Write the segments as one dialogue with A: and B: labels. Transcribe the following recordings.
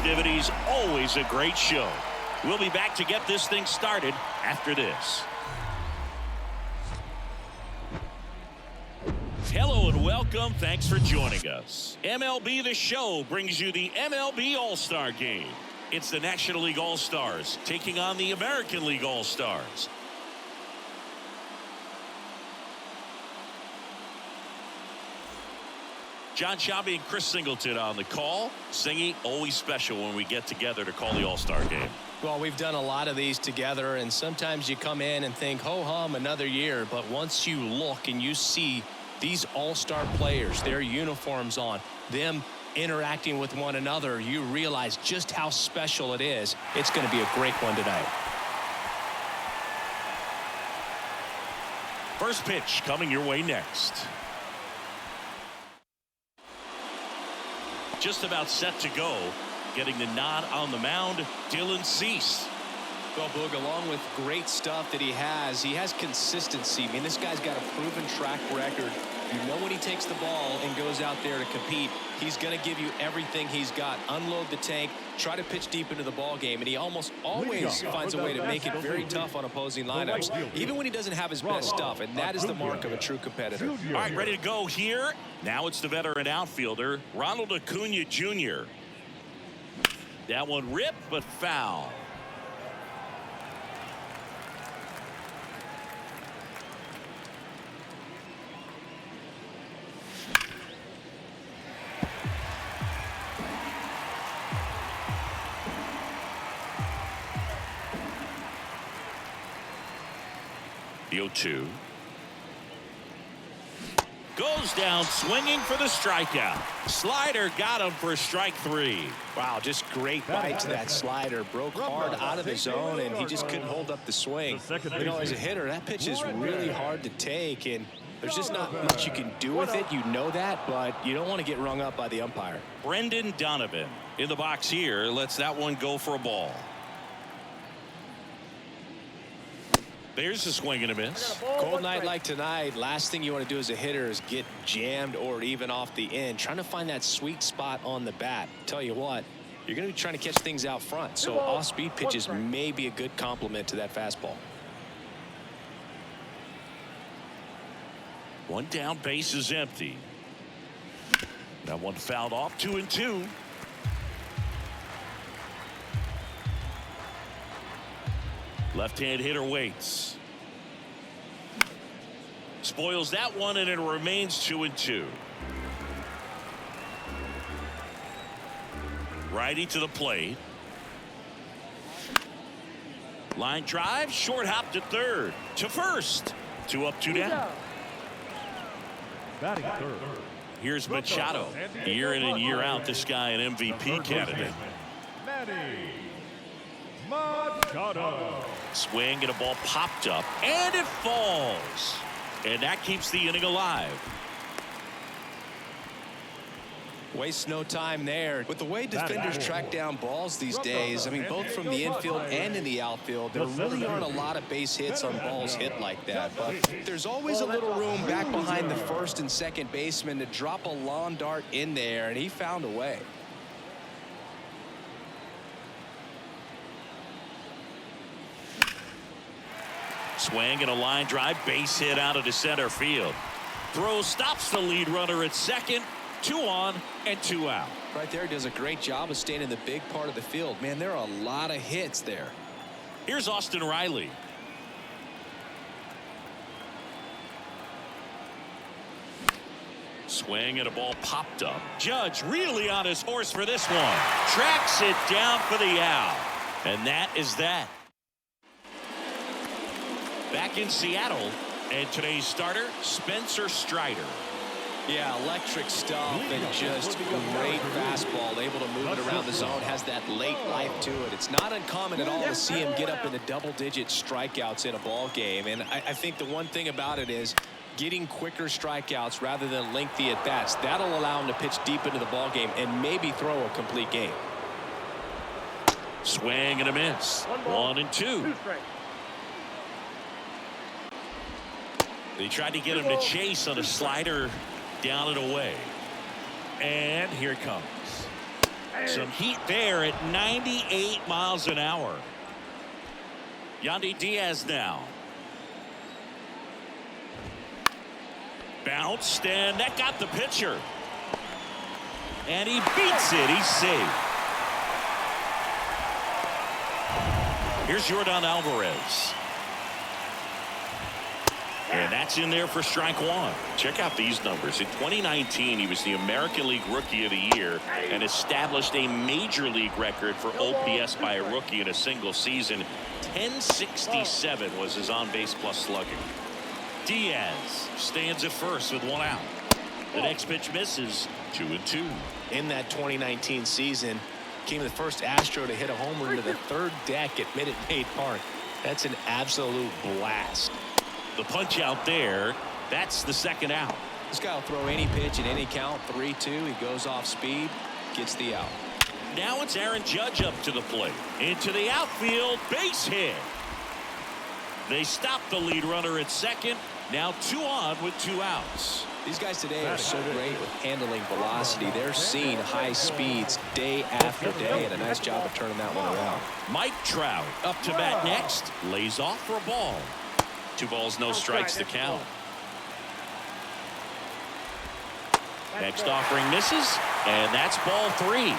A: festivities, always a great show. We'll be back to get this thing started after this. Hello and welcome. Thanks for joining us. MLB The Show brings you the MLB All-Star Game. It's the National League All-Stars taking on the American League All-Stars. John Sciambi and Chris Singleton on the call. Singy, always special when we get together to call the All-Star Game.
B: Well, we've done a lot of these together, and sometimes you come in and think, ho-hum, another year. But once you look and you see these all-star players, their uniforms on, them interacting with one another, you realize just how special it is. It's going to be a great one tonight.
A: First pitch coming your way next. Just about set to go. Getting the nod on the mound, Dylan Cease.
B: Well, Boog, along with great stuff that he has consistency. I mean, this guy's got a proven track record. You know when he takes the ball and goes out there to compete, he's going to give you everything he's got. Unload the tank, try to pitch deep into the ball game, and he almost always finds a way to make it very tough on opposing lineups, even when he doesn't have his best stuff, and that is the mark of a true competitor.
A: All right, ready to go here. Now it's the veteran outfielder, Ronald Acuna Jr. That one ripped, but foul. The 0-2. Goes down swinging for the strikeout. Slider got him for strike 3.
B: Wow, just great bite to that slider. Broke hard out of the zone, and he just couldn't hold up the swing. You know, as a hitter, that pitch is really hard to take, and there's just not much you can do with it. You know that, but you don't want to get rung up by the umpire.
A: Brendan Donovan in the box here. Lets that one go for a ball. There's a swing and a miss.
B: Cold night like tonight, last thing you want to do as a hitter is get jammed or even off the end. Trying to find that sweet spot on the bat. Tell you what, you're going to be trying to catch things out front. So off-speed pitches may be a good complement to that fastball.
A: One down, base is empty. That one fouled off, 2-2. Left-hand hitter waits. Spoils that one, and it remains 2-2. Righty to the plate. Line drive, short hop to third. To first. 2 up, 2 down.
C: Batting third.
A: Here's Machado. Year in and year out, this guy an MVP candidate.
C: Machado.
A: Swing and a ball popped up, and it falls. And that keeps the inning alive.
B: Waste no time there. With the way defenders track down balls these days, I mean, both from the infield and in the outfield, there really aren't a lot of base hits on balls hit like that. But there's always a little room back behind the first and second baseman to drop a lawn dart in there, and he found a way.
A: Swing and a line drive, base hit out of the center field. Throw stops the lead runner at second. 2 on and 2 out.
B: Right there, does a great job of staying in the big part of the field. Man, there are a lot of hits there.
A: Here's Austin Riley. Swing and a ball popped up. Judge really on his horse for this one. Tracks it down for the out. And that is that. Back in Seattle, and today's starter, Spencer Strider.
B: Yeah, electric stuff and just great fastball, able to move it around the zone, has that late life to it. It's not uncommon at all to see him get up into double-digit strikeouts in a ball game, and I think the one thing about it is getting quicker strikeouts rather than lengthy at-bats. That'll allow him to pitch deep into the ball game and maybe throw a complete game.
A: Swing and a miss. 1-2. They tried to get him to chase on a slider down and away. And here it comes. Some heat there at 98 miles an hour. Yandy Diaz now. Bounced, and that got the pitcher. And he beats it. He's safe. Here's Yordan Alvarez. And that's in there for strike one. Check out these numbers. In 2019, he was the American League Rookie of the Year and established a major league record for OPS by a rookie in a single season. 1067 was his on-base plus slugging. Diaz stands at first with one out. The next pitch misses. 2-2.
B: In that 2019 season, became the first Astro to hit a homer into the third deck at Minute Maid Park. That's an absolute blast.
A: The punch out there. That's the second out.
B: This guy will throw any pitch in any count. 3-2. He goes off speed, gets the out.
A: Now it's Aaron Judge up to the plate. Into the outfield. Base hit. They stop the lead runner at second. Now 2 on with 2 outs.
B: These guys today are so great with handling velocity. They're seeing high speeds day after day, and a nice job of turning that one around.
A: Mike Trout up to bat next. Lays off for a ball. 2 balls, no strikes to count. Next offering misses, and that's ball 3.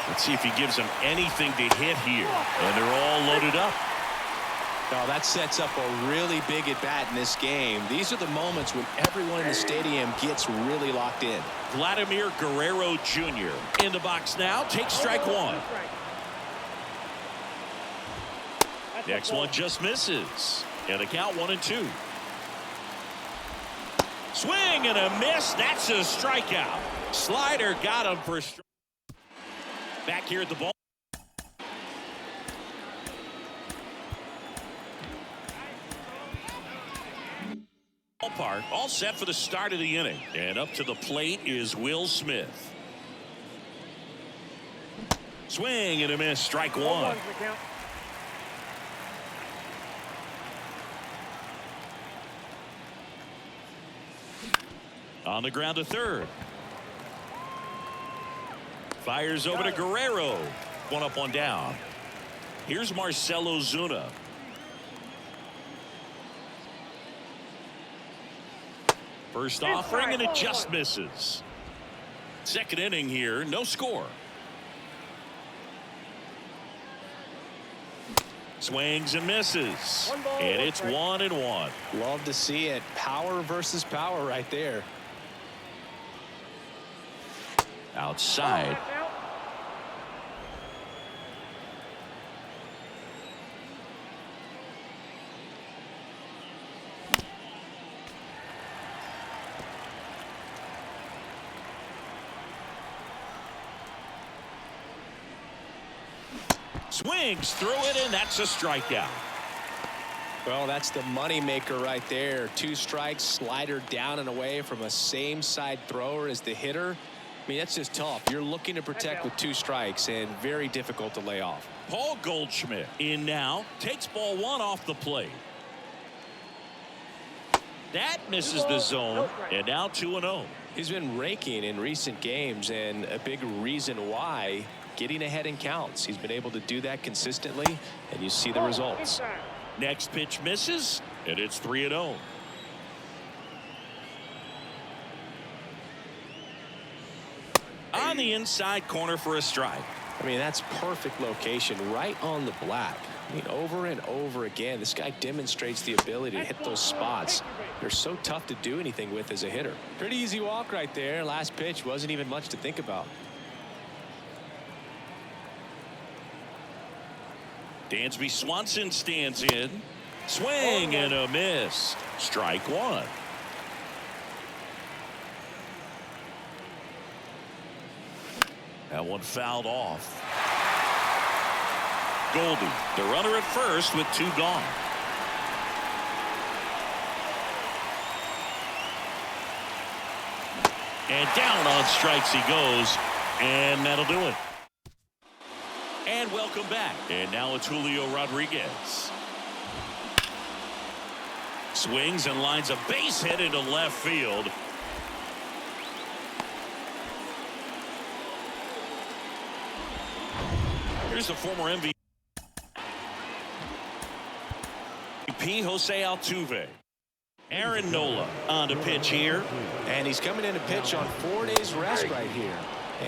A: Let's see if he gives them anything to hit here. And they're all loaded up.
B: Now that sets up a really big at bat in this game. These are the moments when everyone in the stadium gets really locked in.
A: Vladimir Guerrero Jr. in the box now. Takes strike 1. Next one just misses. And the count 1-2. Swing and a miss. That's a strikeout. Slider got him for a strike. Back here at the ball. Ballpark, all set for the start of the inning. And up to the plate is Will Smith. Swing and a miss. Strike 1. On the ground to third. Fires over to Guerrero. 1 up, 1 down. Here's Marcell Ozuna. First offering, and it just misses. Second inning here, no score. Swings and misses. And it's 1-1.
B: Love to see it. Power versus power right there.
A: Outside. Swings through it, and that's a strikeout.
B: Well, that's the money maker right there. 2 strikes, slider down and away from a same side thrower as the hitter. I mean, that's just tough. You're looking to protect with 2 strikes, and very difficult to lay off.
A: Paul Goldschmidt in now. Takes ball 1 off the plate. That misses the zone, and now 2-0.
B: He's been raking in recent games, and a big reason why, getting ahead in counts. He's been able to do that consistently, and you see the results.
A: Next pitch misses, and it's 3-0. On the inside corner for a strike.
B: I mean, that's perfect location, right on the black. I mean, over and over again, this guy demonstrates the ability to hit those spots. They're so tough to do anything with as a hitter. Pretty easy walk right there. Last pitch wasn't even much to think about.
A: Dansby Swanson stands in. Swing and a miss. Strike 1. That one fouled off. Goldie, the runner at first with 2 gone. And down on strikes he goes, and that'll do it. And welcome back. And now it's Julio Rodriguez. Swings and lines a base hit into left field. Here's the former MVP, Jose Altuve. Aaron Nola on the pitch here.
B: And he's coming in to pitch on 4 days rest right here.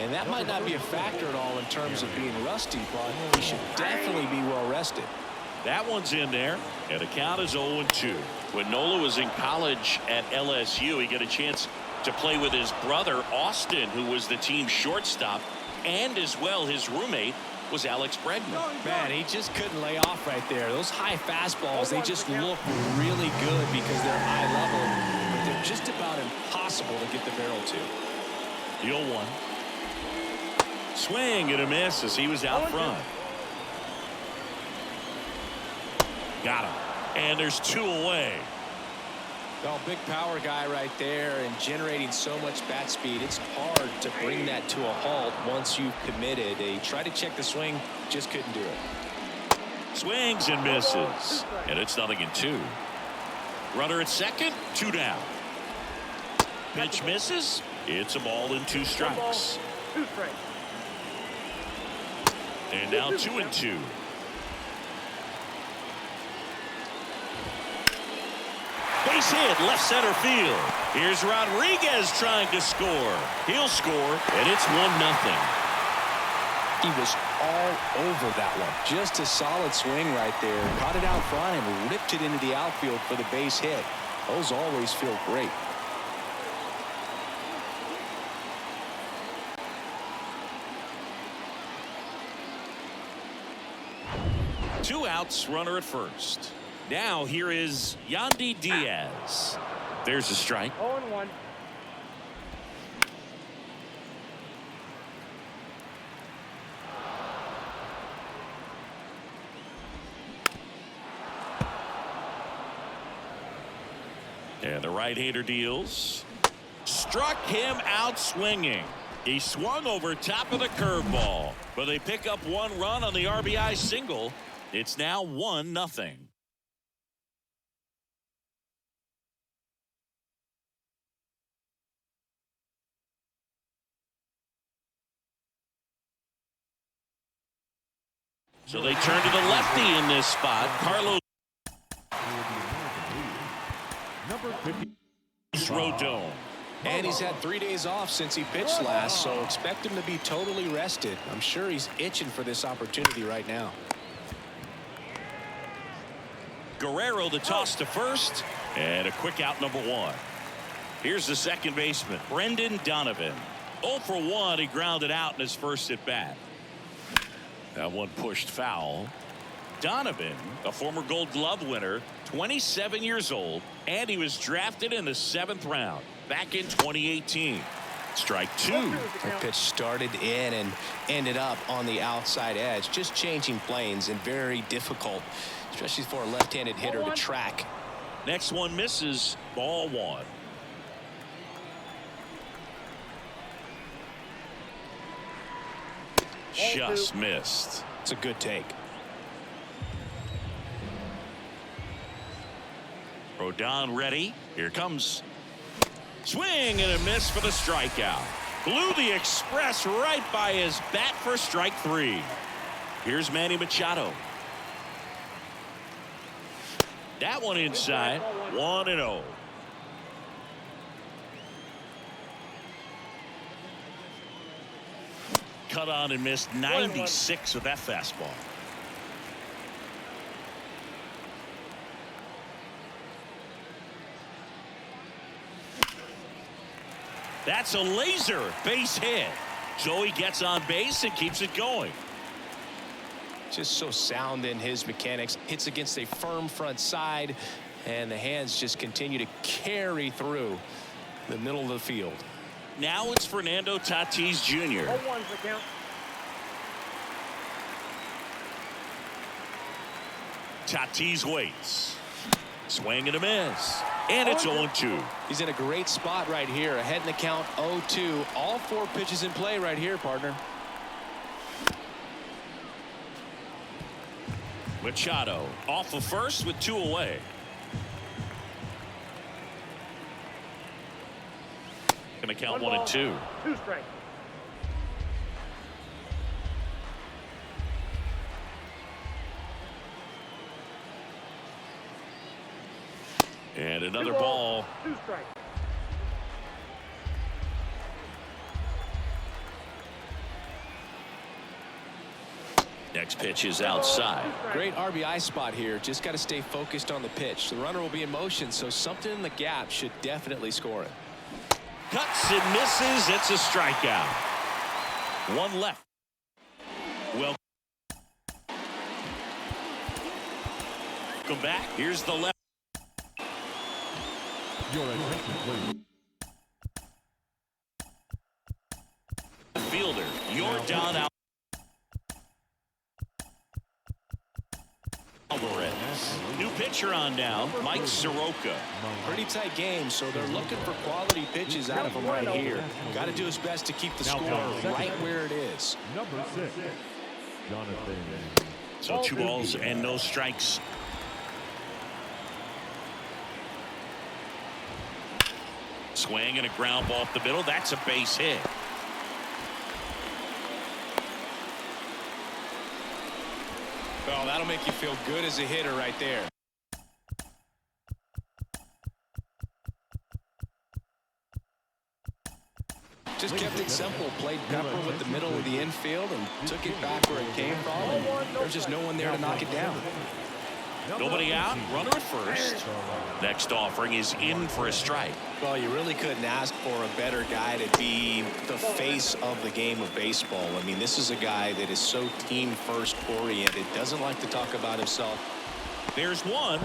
B: And that might not be a factor at all in terms of being rusty, but he should definitely be well rested.
A: That one's in there, and the count is 0-2. When Nola was in college at LSU, he got a chance to play with his brother, Austin, who was the team's shortstop, and as well his roommate was Alex Bregman.
B: Man, he just couldn't lay off right there. Those high fastballs, they just look really good because they're high level, but they're just about impossible to get the barrel to.
A: The 0-1. Swing and a miss as he was out front. Got him. And there's 2 away.
B: Well, big power guy right there and generating so much bat speed. It's hard to bring that to a halt once you've committed. They tried to check the swing, just couldn't do it.
A: Swings and misses. And it's 0-2. Runner at second, 2 down. Pitch misses. It's a ball and 2 strikes. And now 2-2. Base hit, left center field. Here's Rodriguez trying to score. He'll score, and it's 1-0.
B: He was all over that one. Just a solid swing right there. Caught it out front and ripped it into the outfield for the base hit. Those always feel great.
A: Two outs, runner at first. Now here is Yandy Diaz. There's a strike.
C: 0-1.
A: And the right-hander deals. Struck him out swinging. He swung over top of the curveball, but they pick up 1 run on the RBI single. It's now 1-0. So they turn to the lefty in this spot. Carlos Rodon.
B: And he's had 3 days off since he pitched last, so expect him to be totally rested. I'm sure he's itching for this opportunity right now.
A: Guerrero the toss to first, and a quick out number 1. Here's the second baseman, Brendan Donovan. 0 for 1, he grounded out in his first at bat. That one pushed foul. Donovan, a former Gold Glove winner, 27 years old, and he was drafted in the 7th round back in 2018. Strike 2.
B: That pitch started in and ended up on the outside edge, just changing planes, and very difficult, especially for a left-handed hitter to track.
A: Next one misses, ball 1. Just missed.
B: It's a good take.
A: Rodon ready. Here comes. Swing and a miss for the strikeout. Blew the express right by his bat for strike 3. Here's Manny Machado. That one inside. 1-0. Cut on and missed 96 with that fastball. That's a laser base hit. So he gets on base and keeps it going.
B: Just so sound in his mechanics. Hits against a firm front side, and the hands just continue to carry through the middle of the field.
A: Now it's Fernando Tatis Jr.
C: 0-1's the count.
A: Tatis waits. Swing and a miss. And it's 0-2.
B: He's in a great spot right here. Ahead in the count 0-2. All 4 pitches in play right here, partner.
A: Machado off of first with 2 away. Gonna count 1 and 2.
C: 2 strikes.
A: And another ball.
C: 2 strikes.
A: Next pitch is outside.
B: Great RBI spot here. Just got to stay focused on the pitch. The runner will be in motion, so something in the gap should definitely score it.
A: Cuts and misses. It's a strikeout. One left. Well, come back. Here's the left.
C: Your attention, please.
A: Fielder, you're down out. Alvarez. New pitcher on down, Mike Soroka.
B: Pretty tight game, so they're looking for quality pitches out of him right here. Got to do his best to keep the score right where it is.
C: Number 6, Jonathan.
A: So 2 balls and no strikes. Swing and a ground ball up the middle. That's a base hit.
B: Well, that'll make you feel good as a hitter right there. Just kept it simple. Played pepper with the middle of the infield and took it back where it came from. And there's just no one there to knock it down.
A: Nobody out. Runner at first. Next offering is in for a strike.
B: Well, you really couldn't ask for a better guy to be the face of the game of baseball. I mean, this is a guy that is so team first oriented. Doesn't like to talk about himself.
A: There's one.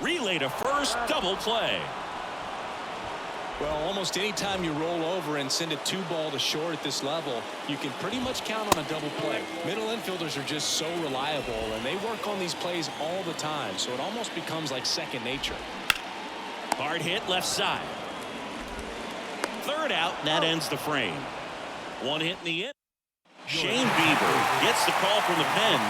A: Relay to first. Double play.
B: Well, almost any time you roll over and send a 2-ball to short at this level, you can pretty much count on a double play. Middle infielders are just so reliable, and they work on these plays all the time, so it almost becomes like second nature.
A: Hard hit left side. Third out, and that ends the frame. One hit in the end. Shane Bieber gets the call from the pen.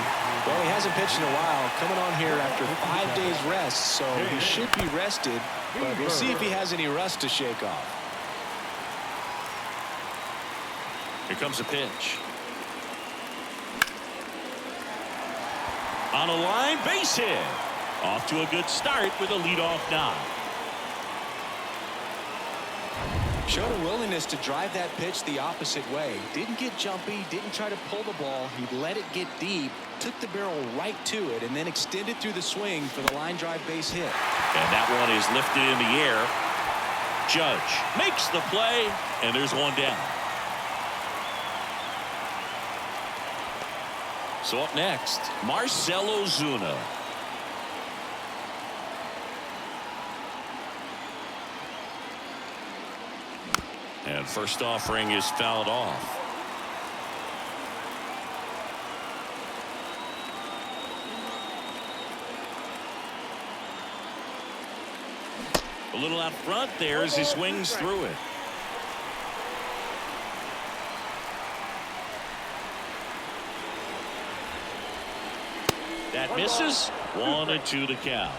B: Well, he hasn't pitched in a while, coming on here after 5 days rest, so he should be rested, but we'll see if he has any rust to shake off.
A: Here comes a pitch. On a line, base hit. Off to a good start with a leadoff knock.
B: Showed a willingness to drive that pitch the opposite way. Didn't get jumpy, didn't try to pull the ball. He let it get deep, took the barrel right to it, and then extended through the swing for the line drive base hit.
A: And that one is lifted in the air. Judge makes the play, and there's one down. So up next, Marcell Ozuna. And first offering is fouled off. A little out front there as he swings through it. That misses. 1-2 to count.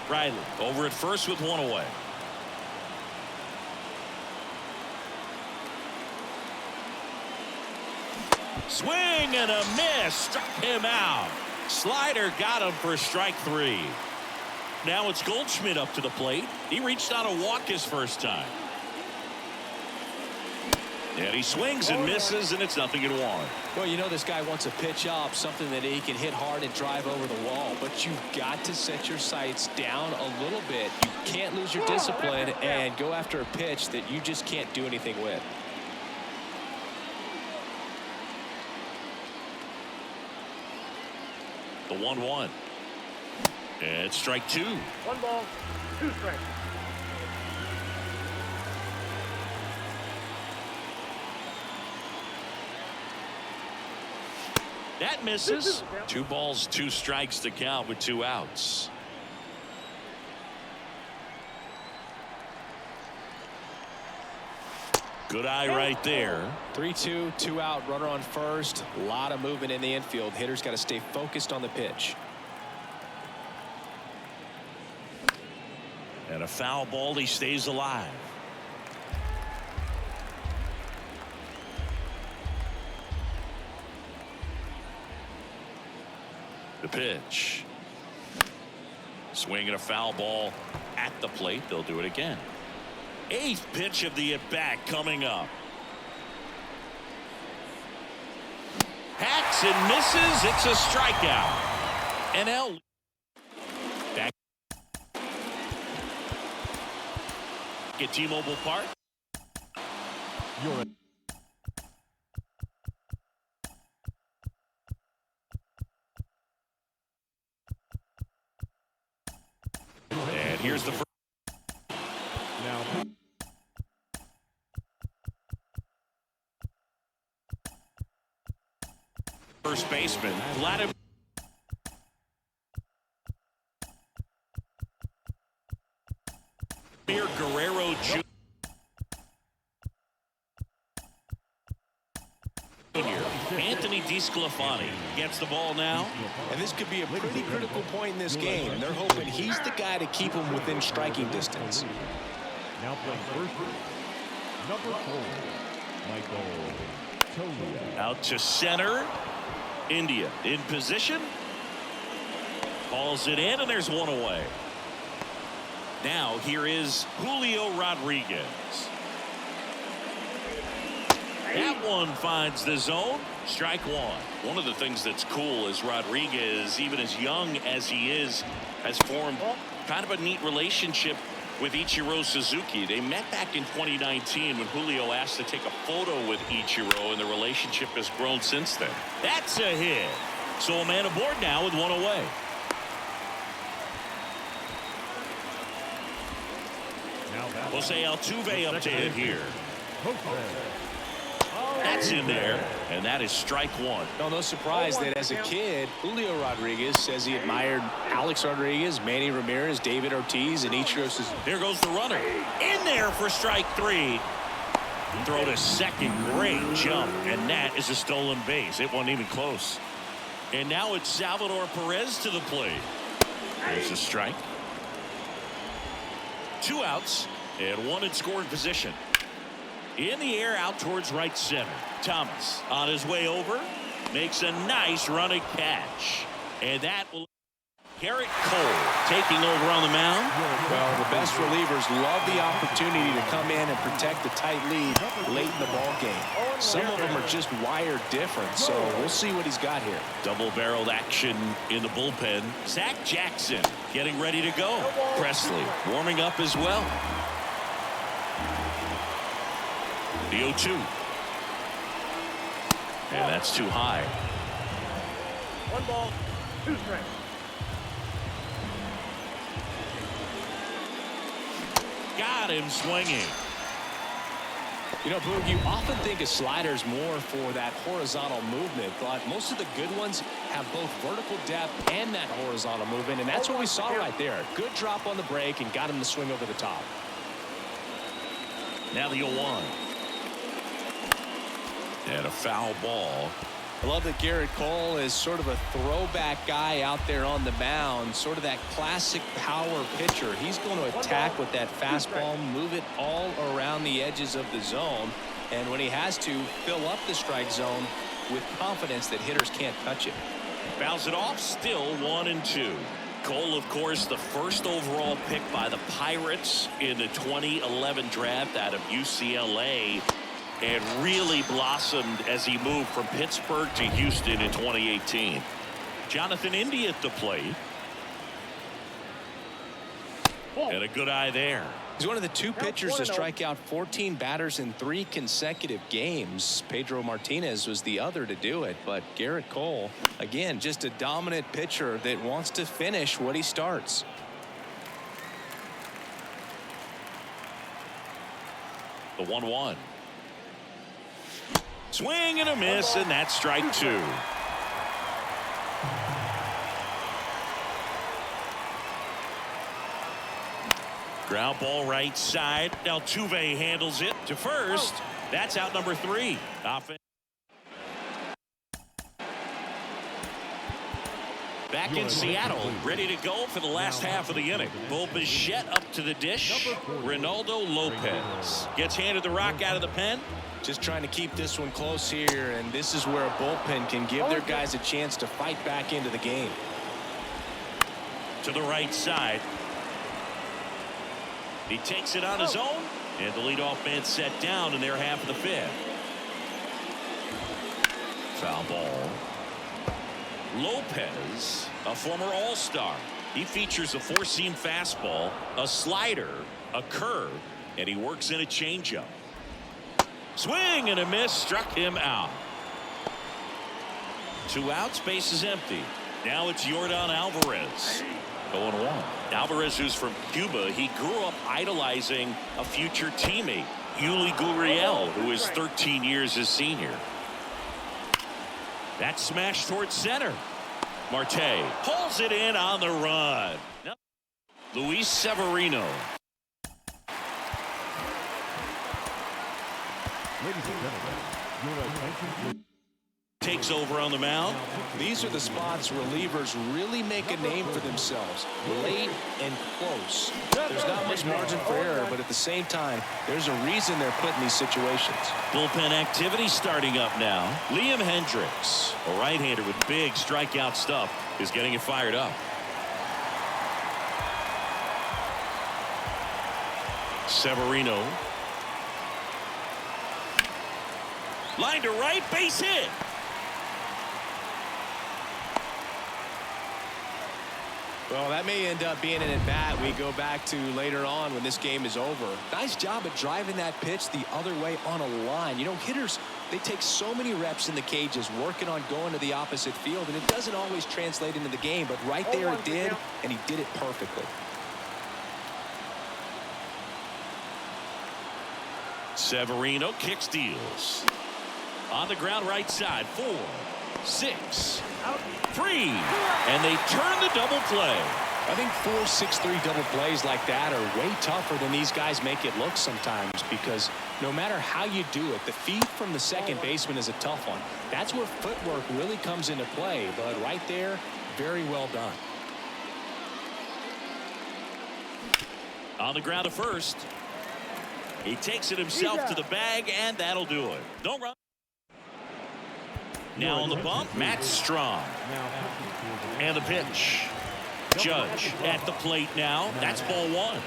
A: Riley over at first with one away. Swing and a miss. Struck him out. Slider got him for strike 3. Now it's Goldschmidt up to the plate. He reached on a walk his first time. And he swings and misses, and it's 0-1.
B: Well, you know this guy wants a pitch up, something that he can hit hard and drive over the wall. But you've got to set your sights down a little bit. You can't lose your discipline and go after a pitch that you just can't do anything with.
A: The 1-1. And it's strike 2.
C: 1 ball, 2 strikes.
A: That misses. 2 balls, 2 strikes to count with 2 outs. Good eye right there.
B: 3-2, 2 out, runner on first. A lot of movement in the infield. Hitters got to stay focused on the pitch.
A: And a foul ball, he stays alive. The pitch. Swing and a foul ball. at the plate. They'll do it again. 8th pitch of the at-bat coming up. Hacks and misses. It's a strikeout. NL back at T-Mobile Park. And here's the first.
C: Now,
A: First baseman Vladimir Guerrero Jr. Anthony DeSclafani gets the ball now.
B: And this could be a pretty critical point in this game. They're hoping he's the guy to keep him within striking distance.
C: now playing first, number 4, Michael Tolia.
A: Out to center. India in position. Calls it in, and there's one away. Now here is Julio Rodriguez. That one finds the zone. Strike one. One of the things that's cool is Rodriguez, even as young as he is, has formed kind of a neat relationship with Ichiro Suzuki. They met back in 2019 when Julio asked to take a photo with Ichiro, and the relationship has grown since then. That's a hit. So a man aboard now with one away. Jose Altuve updated here. That's in there, and that is strike one.
B: No surprise that as a kid, Julio Rodriguez says he admired Alex Rodriguez, Manny Ramirez, David Ortiz, and Ichiro Suzuki.
A: Here goes the runner. In there for strike three. Throw to second. Great jump, and that is a stolen base. It wasn't even close. And now it's Salvador Perez to the plate. There's a strike. 2 outs and 1 in scoring position. In the air out towards right center. Thomas on his way over makes a nice running catch, and that will. Garrett Cole taking over on the mound.
B: Well, the best relievers love the opportunity to come in and protect the tight lead late in the ball game. Some of them are just wired different, so we'll see what he's got here.
A: Double-barreled action in the bullpen. Zach Jackson getting ready to go. Presley warming up as well. The 0-2. And that's too high.
C: 1 ball, 2 strikes.
A: Got him swinging.
B: You know, Boog, you often think of sliders more for that horizontal movement, but most of the good ones have both vertical depth and that horizontal movement, and that's what we saw right there. Good drop on the break and got him to swing over the top.
A: Now the 0-1. And a foul ball.
B: I love that Garrett Cole is sort of a throwback guy out there on the mound, sort of that classic power pitcher. He's going to attack with that fastball, move it all around the edges of the zone, and when he has to, fill up the strike zone with confidence that hitters can't touch it.
A: Fouls it off, still 1-2. Cole, of course, the first overall pick by the Pirates in the 2011 draft out of UCLA. And really blossomed as he moved from Pittsburgh to Houston in 2018. Jonathan India at the plate. And a good eye there.
B: He's one of the 2 pitchers to strike out 14 batters in 3 consecutive games. Pedro Martinez was the other to do it, but Garrett Cole, again, just a dominant pitcher that wants to finish what he starts.
A: The 1-1. Swing and a miss, and that's strike 2. Ground ball right side. Altuve handles it to first. That's out number 3. Offense. Back in Seattle, ready to go for the last half of the inning. Bo Bichette up to the dish. Ronaldo Lopez gets handed the rock out of the pen.
B: Just trying to keep this one close here, and this is where a bullpen can give their guys a chance to fight back into the game.
A: To the right side. He takes it on his own, and the leadoff man set down in their half of the fifth. Foul ball. Lopez, a former All-Star. He features a four-seam fastball, a slider, a curve, and he works in a changeup. Swing and a miss, struck him out. 2 outs, base is empty. Now it's Yordan Alvarez. 0-1. Alvarez, who's from Cuba, he grew up idolizing a future teammate, Yuli Gurriel, who is 13 years his senior. That smash towards center. Marte pulls it in on the run. Luis Severino.
C: Ladies and gentlemen, your attention please.
A: Takes over on the mound.
B: These are the spots relievers really make a name for themselves. Late and close. There's not much margin for error, but at the same time, there's a reason they're put in these situations.
A: Bullpen activity starting up now. Liam Hendricks, a right-hander with big strikeout stuff, is getting it fired up. Severino. Line to right, base hit.
B: Well, that may end up being an at-bat we go back to later on when this game is over. Nice job of driving that pitch the other way on a line. You know, hitters, they take so many reps in the cages working on going to the opposite field, and it doesn't always translate into the game, but right there it did, and he did it perfectly.
A: Severino kicks, deals. On the ground, right side. 4, 6, 3, and they turn the double play.
B: I think 4, 6, 3 double plays like that are way tougher than these guys make it look sometimes, because no matter how you do it, the feed from the second baseman is a tough one. That's where footwork really comes into play, but right there, very well done.
A: On the ground to first. He takes it himself to the bag, and that'll do it. No run. Now on the bump, Matt Strong. And the pitch. Judge at the plate now. That's ball 1.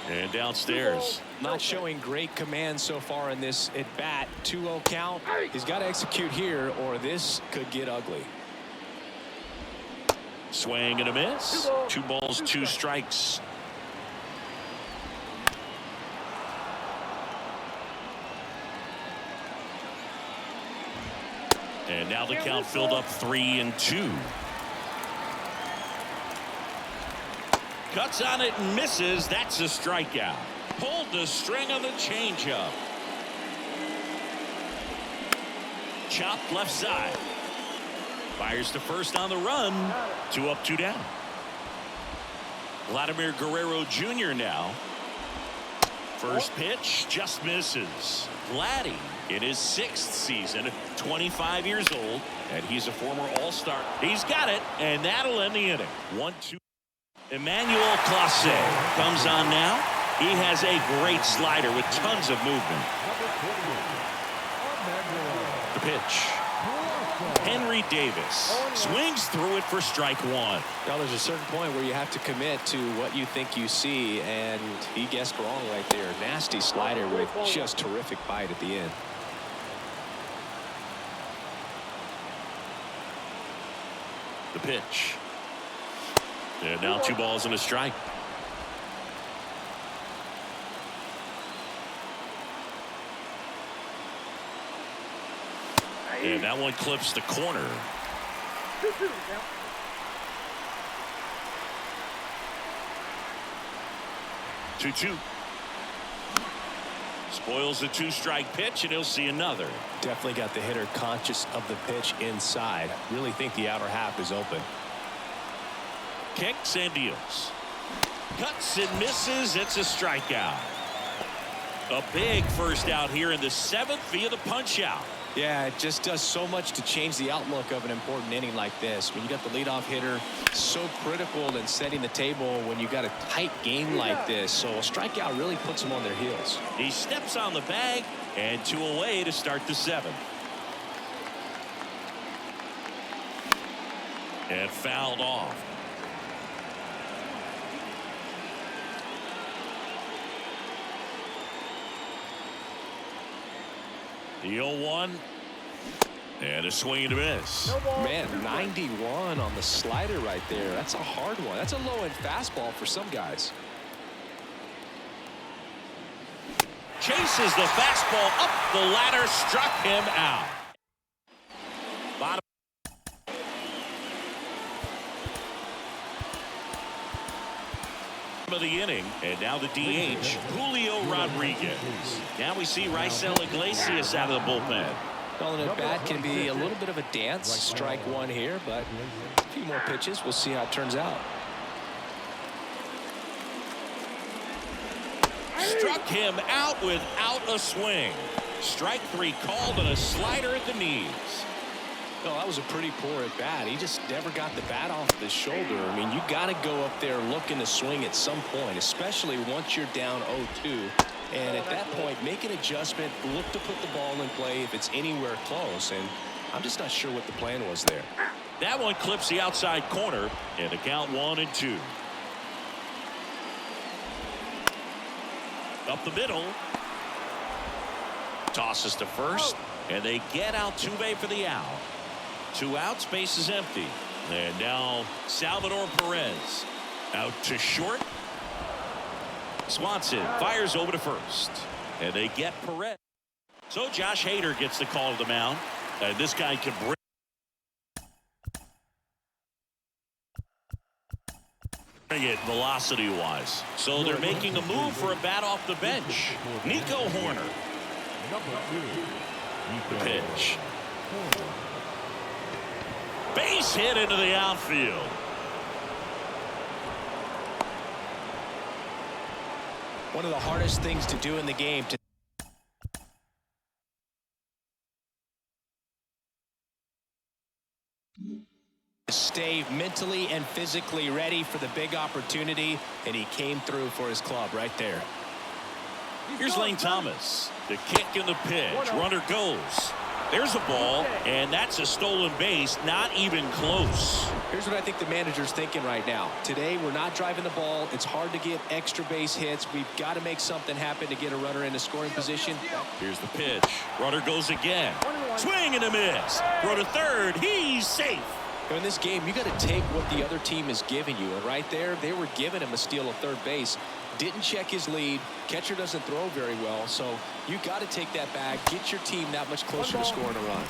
A: And downstairs.
B: Not showing great command so far in this at bat. 2-0 count. He's got to execute here, or this could get ugly.
A: Swing and a miss. 2 balls, 2 strikes. And now the count filled up 3-2. Cuts on it and misses. That's a strikeout. Pulled the string on the changeup. Chopped left side. Fires to first on the run. 2 up, 2 down. Vladimir Guerrero Jr. now. First pitch just misses. Vladdy in his 6th season, 25 years old, and he's a former All-Star. He's got it, and that'll end the inning. 1-2. Emmanuel Clase comes on now. He has a great slider with tons of movement. The pitch. Henry Davis swings through it for strike 1.
B: Now there's a certain point where you have to commit to what you think you see, and he guessed wrong right there. Nasty slider with just terrific bite at the end.
A: The pitch. And now 2 balls and a strike. And that one clips the corner. 2-2. Spoils the 2-strike pitch, and he'll see another.
B: Definitely got the hitter conscious of the pitch inside. Really think the outer half is open.
A: Kicks and deals. Cuts and misses. It's a strikeout. A big first out here in the 7th via the punch out.
B: Yeah, it just does so much to change the outlook of an important inning like this. When you got the leadoff hitter, so critical in setting the table when you got a tight game like this. So a strikeout really puts them on their heels.
A: He steps on the bag, and 2 away to start the 7th. And fouled off. The 0-1. And a swing and a miss.
B: Man, 91 on the slider right there. That's a hard one. That's a low-end fastball for some guys.
A: Chases the fastball up the ladder, struck him out. Bottom of the inning, and now the DH, Julio Rodriguez. Now we see Raisel Iglesias out of the bullpen.
B: Calling it bat can be a little bit of a dance. Strike one here, but a few more pitches. We'll see how it turns out.
A: Struck him out without a swing. Strike three called and a slider at the knees.
B: Well, that was a pretty poor at bat. He just never got the bat off his shoulder. I mean, you got to go up there looking to swing at some point, especially once you're down 0-2. And at that point, make an adjustment, look to put the ball in play if it's anywhere close. And I'm just not sure what the plan was there.
A: That one clips the outside corner, and the count 1-2. Up the middle. Tosses to first, and they get Altuve for the out. 2 outs, base is empty. And now Salvador Perez out to short. Swanson fires over to first, and they get Perez. So Josh Hader gets the call to the mound, and this guy can bring it velocity wise. So they're making a move for a bat off the bench. Nico Hoerner. The pitch. Base hit into the outfield.
B: One of the hardest things to do in the game to stay mentally and physically ready for the big opportunity, and he came through for his club right there.
A: Here's Lane Thomas. The kick and the pitch. Runner goes. There's a ball, and that's a stolen base. Not even close.
B: Here's what I think the manager's thinking right now. Today, we're not driving the ball. It's hard to get extra base hits. We've got to make something happen to get a runner in a scoring position.
A: Here's the pitch. Runner goes again. Swing and a miss. Throw to third. He's safe.
B: In this game, you got to take what the other team is giving you. And right there, they were giving him a steal at third base. Didn't check his lead. Catcher doesn't throw very well. So you got to take that back. Get your team that much closer to scoring a run.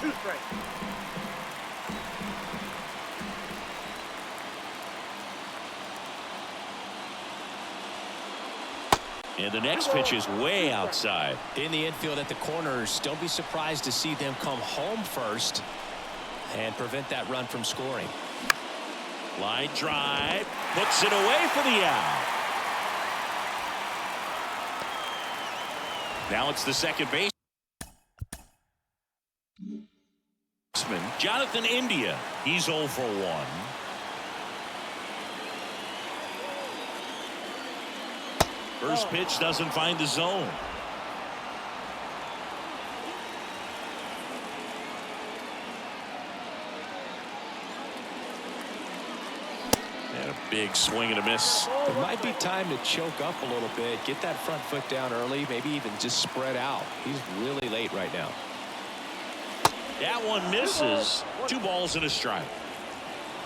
A: And the next pitch is way outside.
B: In the infield at the corners, don't be surprised to see them come home first and prevent that run from scoring.
A: Line drive. Puts it away for the out. Now it's the second baseman, Jonathan India. He's 0 for 1. First pitch doesn't find the zone. And a big swing and a miss.
B: It might be time to choke up a little bit, get that front foot down early, maybe even just spread out. He's really late right now.
A: That one misses. 2 balls and a strike.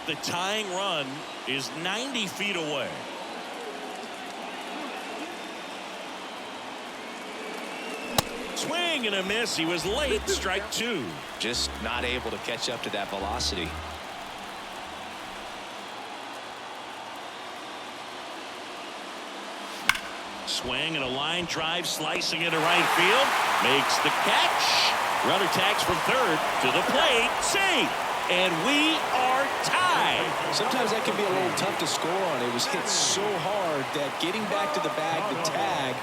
A: The tying run is 90 feet away. Swing and a miss. He was late. Strike 2.
B: Just not able to catch up to that velocity.
A: Swing and a line drive, slicing into right field. Makes the catch. Runner tags from third to the plate. Safe. And we are tied.
B: Sometimes that can be a little tough to score on. It was hit so hard that getting back to the bag, the tag,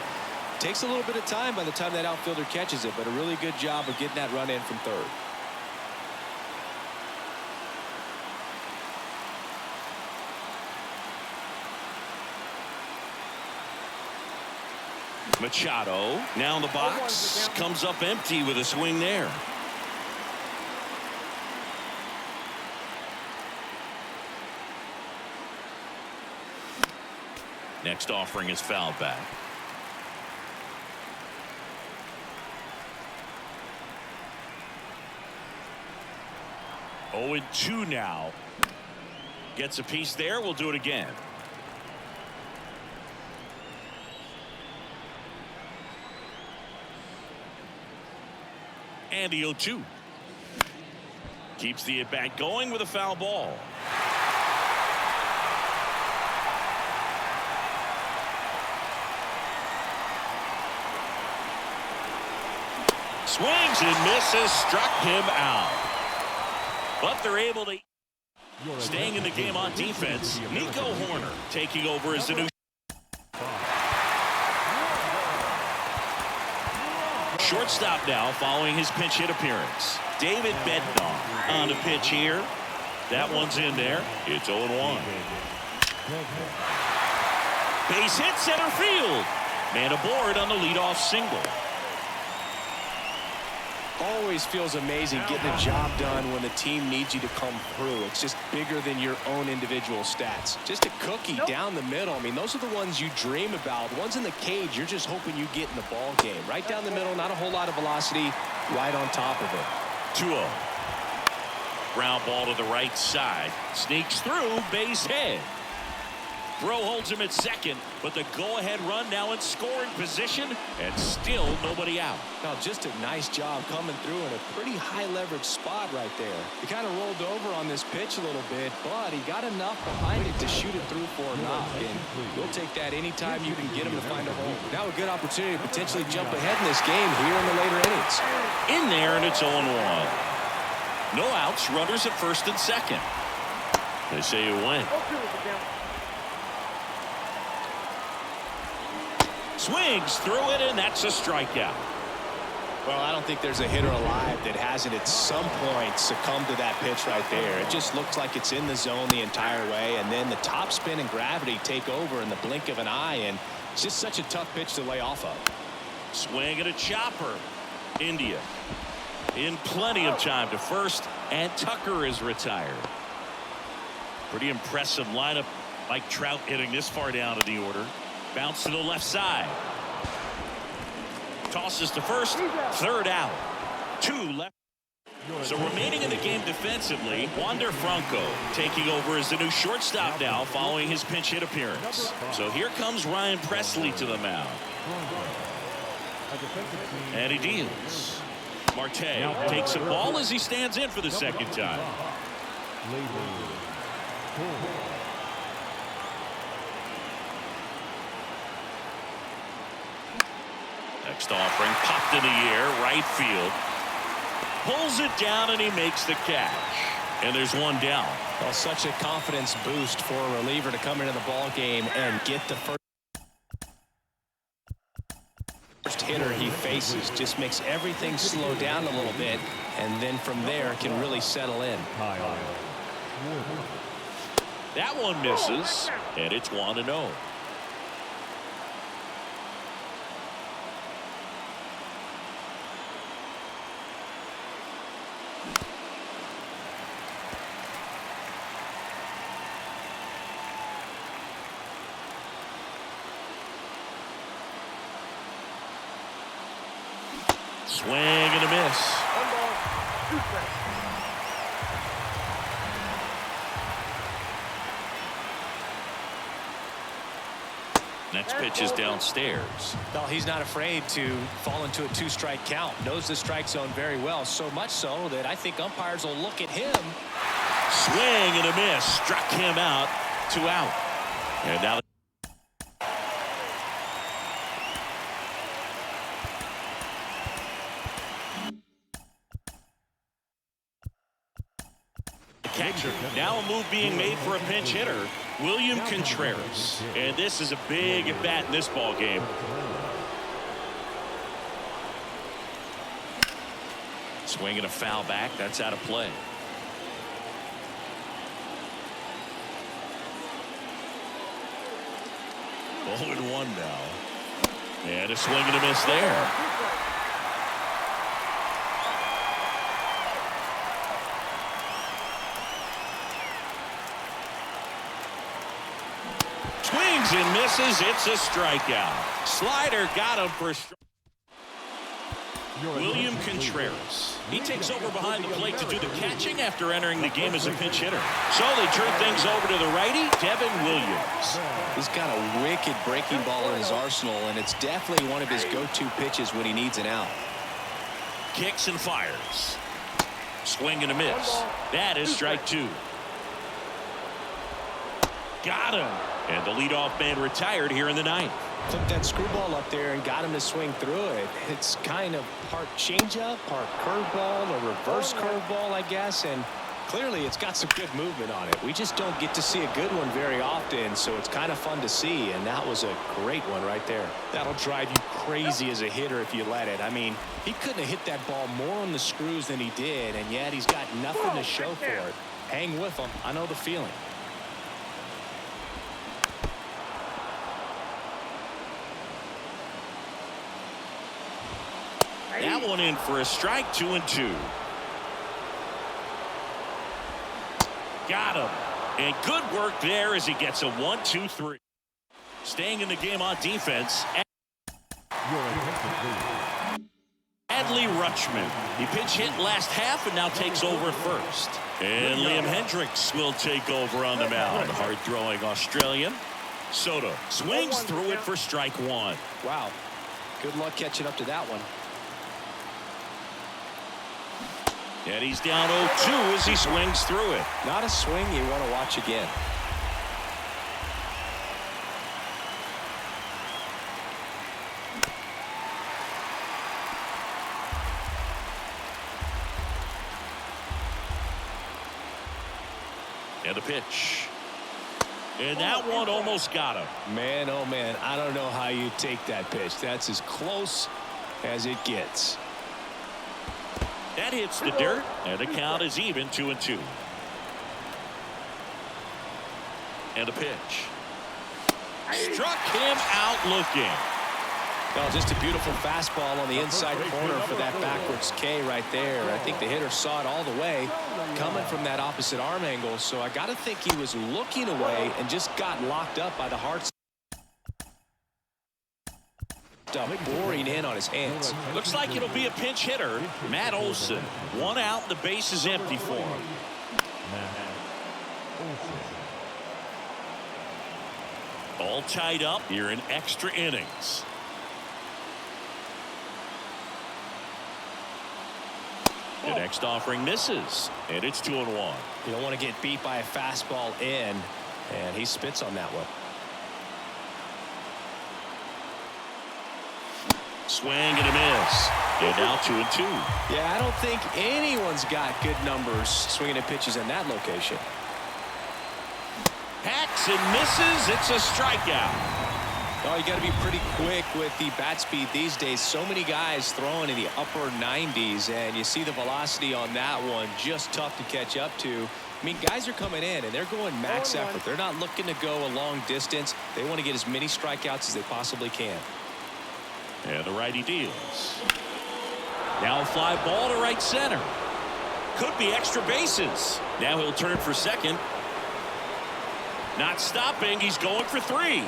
B: takes a little bit of time by the time that outfielder catches it. But a really good job of getting that run in from third.
A: Machado now in the box, comes up empty with a swing there. Next offering is fouled back. 0-2 now. Gets a piece there. We'll do it again. And the 0-2. Keeps the at-bat going with a foul ball. Swings and misses, struck him out. But they're able to. Staying in the game on defense, Nico Hoerner taking over as the new shortstop now following his pinch hit appearance. David Bednar on the pitch here. That one's in there. It's 0-1. Base hit center field. Man aboard on the leadoff single.
B: Always feels amazing getting the job done when the team needs you to come through. It's just bigger than your own individual stats. Just a cookie down the middle. I mean, those are the ones you dream about. The ones in the cage, you're just hoping you get in the ball game. Right down the middle, not a whole lot of velocity, right on top of it.
A: 2-0. Ground ball to the right side. Sneaks through, base hit. Throw holds him at second, but the go-ahead run now in scoring position, and still nobody out.
B: Now, just a nice job coming through in a pretty high-leverage spot right there. He kind of rolled over on this pitch a little bit, but he got enough behind it to shoot it through for a knock, and we'll take that anytime you can get him to find a hole. Now a good opportunity to potentially jump ahead in this game here in the later innings.
A: In there, and it's 0-1. No outs, runners at first and second. They say you win. Swings through it, and that's a strikeout.
B: Well, I don't think there's a hitter alive that hasn't at some point succumbed to that pitch right there. It just looks like it's in the zone the entire way, and then the top spin and gravity take over in the blink of an eye, and it's just such a tough pitch to lay off of.
A: Swing at a chopper. India in plenty of time to first, and Tucker is retired. Pretty impressive lineup. Mike Trout hitting this far down in the order. Bounce to the left side. Tosses to first. Third out. 2 left. So remaining in the game defensively, Wander Franco taking over as the new shortstop now following his pinch hit appearance. So here comes Ryan Presley to the mound. And he deals. Marte takes a ball as he stands in for the second time. Next offering popped in the air, right field. Pulls it down and he makes the catch. And there's one down.
B: Well, such a confidence boost for a reliever to come into the ball game and get the first hitter he faces. Just makes everything slow down a little bit, and then from there can really settle in.
A: That one misses, and it's 1-0. Swing and a miss. Next pitch is downstairs.
B: Well, he's not afraid to fall into a 2-strike count. Knows the strike zone very well, so much so that I think umpires will look at him.
A: Swing and a miss. Struck him out. 2 out. And now catcher. Now a move being made for a pinch hitter, William Contreras. And this is a big at bat in this ball game. Swinging a foul back. That's out of play. 0-1 now. And a swing and a miss there. Swings and misses. It's a strikeout. Slider got him for a strike. William Contreras. He takes over behind the plate to do the catching after entering the game as a pinch hitter. So they turn things over to the righty, Devin Williams.
B: He's got a wicked breaking ball in his arsenal, and it's definitely one of his go-to pitches when he needs an out.
A: Kicks and fires. Swing and a miss. That is strike two. Got him. And the leadoff man retired here in the ninth.
B: Took that screwball up there and got him to swing through it. It's kind of part changeup, part curveball, a reverse curveball, I guess, and clearly it's got some good movement on it. We just don't get to see a good one very often, so it's kind of fun to see, and that was a great one right there. That'll drive you crazy as a hitter if you let it. I mean, he couldn't have hit that ball more on the screws than he did, and yet he's got nothing to show for it. Hang with him. I know the feeling.
A: That one in for a strike, 2-2. Got him. And good work there as he gets a 1-2-3. Staying in the game on defense. Adley Rutschman. He pinch hit last half and now takes over first. And Liam Hendricks will take over on the mound. Hard throwing Australian. Soto swings through it for strike one.
B: Wow. Good luck catching up to that one.
A: And he's down 0-2 as he swings through it.
B: Not a swing you want to watch again.
A: And the pitch. And that one almost got him.
B: Man, oh man, I don't know how you take that pitch. That's as close as it gets.
A: That hits the dirt, and the count is even, 2-2. And a pitch. Struck him out looking.
B: Well, just a beautiful fastball on the inside corner for that backwards K right there. I think the hitter saw it all the way coming from that opposite arm angle, so I got to think he was looking away and just got locked up by the hard stuff boring in on his hands.
A: Looks like it'll be a pinch hitter, Matt Olson. One out, the base is empty for him. All tied up here in extra innings. The next offering misses, and it's 2-1.
B: You don't want to get beat by a fastball in, and he spits on that one.
A: Swing and a miss. And now 2-2.
B: Yeah, I don't think anyone's got good numbers swinging at pitches in that location.
A: Hacks and misses. It's a strikeout.
B: Oh, you got to be pretty quick with the bat speed these days. So many guys throwing in the upper 90s, and you see the velocity on that one just tough to catch up to. I mean, guys are coming in, and they're going max effort. They're not looking to go a long distance. They want to get as many strikeouts as they possibly can.
A: And the righty deals. Now a fly ball to right center. Could be extra bases. Now he'll turn for second. Not stopping. He's going for three.